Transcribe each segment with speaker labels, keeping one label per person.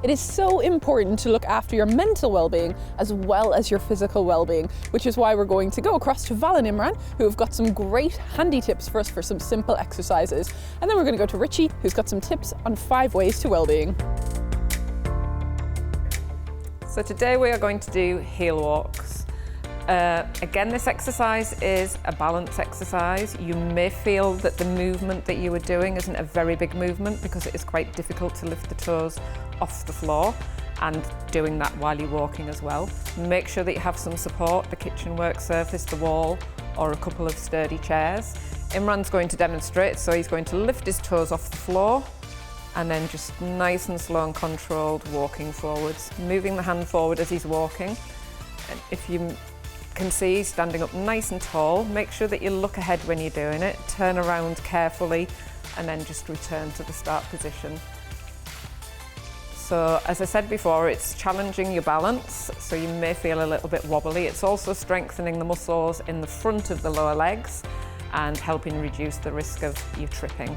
Speaker 1: It is so important to look after your mental well-being as well as your physical well-being, which is why we're going to go across to Val and Imran, who have got some great handy tips for us for some simple exercises. And then we're going to go to Richie, who's got some tips on 5 ways to well-being.
Speaker 2: So today we are going to do heel walks. Again, this exercise is a balance exercise. You may feel that the movement that you are doing isn't a very big movement because it is quite difficult to lift the toes off the floor, and doing that while you're walking as well. Make sure that you have some support, the kitchen work surface, the wall, or a couple of sturdy chairs. Imran's going to demonstrate, so he's going to lift his toes off the floor and then just nice and slow and controlled walking forwards, moving the hand forward as he's walking. And if you can see he's standing up nice and tall, make sure that you look ahead when you're doing it, turn around carefully, and then just return to the start position. So as I said before, it's challenging your balance, so you may feel a little bit wobbly. It's also strengthening the muscles in the front of the lower legs and helping reduce the risk of you tripping.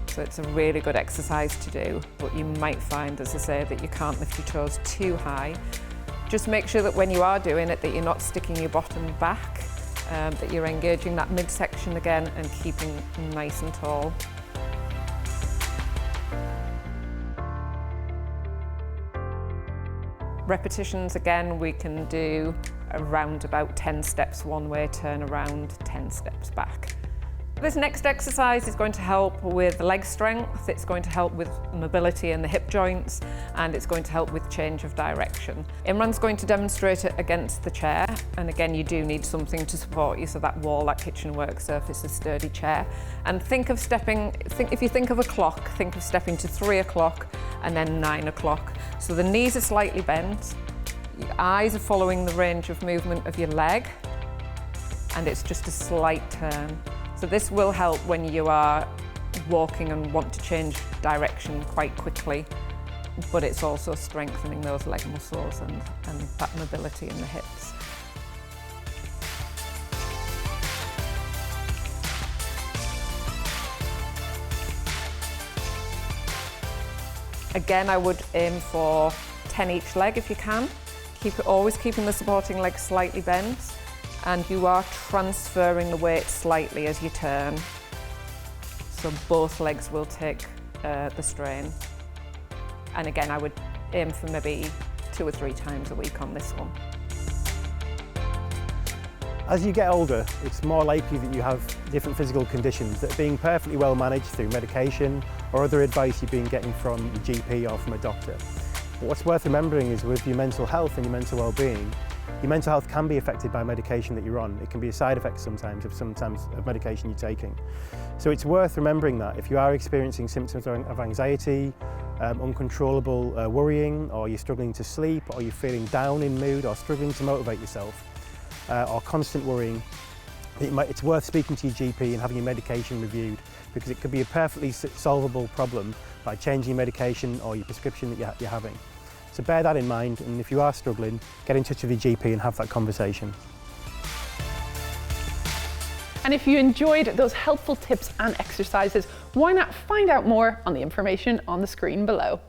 Speaker 2: So it's a really good exercise to do, but you might find, as I say, that you can't lift your toes too high. Just make sure that when you are doing it that you're not sticking your bottom back, that you're engaging that midsection again and keeping nice and tall. Repetitions, again, we can do around about 10 steps one way, turn around 10 steps back. This next exercise is going to help with leg strength, it's going to help with mobility in the hip joints, and it's going to help with change of direction. Imran's going to demonstrate it against the chair, and again you do need something to support you, so that wall, that kitchen work surface, a sturdy chair. And think of stepping, if you think of a clock, think of stepping to 3 o'clock and then 9 o'clock. So the knees are slightly bent, your eyes are following the range of movement of your leg, and it's just a slight turn. So this will help when you are walking and want to change direction quite quickly, but it's also strengthening those leg muscles and that mobility in the hips. Again, I would aim for 10 each leg if you can. Always keeping the supporting leg slightly bent, and you are transferring the weight slightly as you turn. So both legs will take the strain. And again, I would aim for maybe 2 or 3 times a week on this one.
Speaker 3: As you get older, it's more likely that you have different physical conditions that are being perfectly well managed through medication or other advice you've been getting from your GP or from a doctor. But what's worth remembering is with your mental health and your mental well-being, your mental health can be affected by medication that you're on. It can be a side effect sometimes of medication you're taking. So it's worth remembering that if you are experiencing symptoms of anxiety, uncontrollable worrying, or you're struggling to sleep, or you're feeling down in mood, or struggling to motivate yourself, or constant worrying, it's worth speaking to your GP and having your medication reviewed, because it could be a perfectly solvable problem by changing your medication or your prescription that you're having. So bear that in mind, and if you are struggling, get in touch with your GP and have that conversation.
Speaker 1: And if you enjoyed those helpful tips and exercises, why not find out more on the information on the screen below.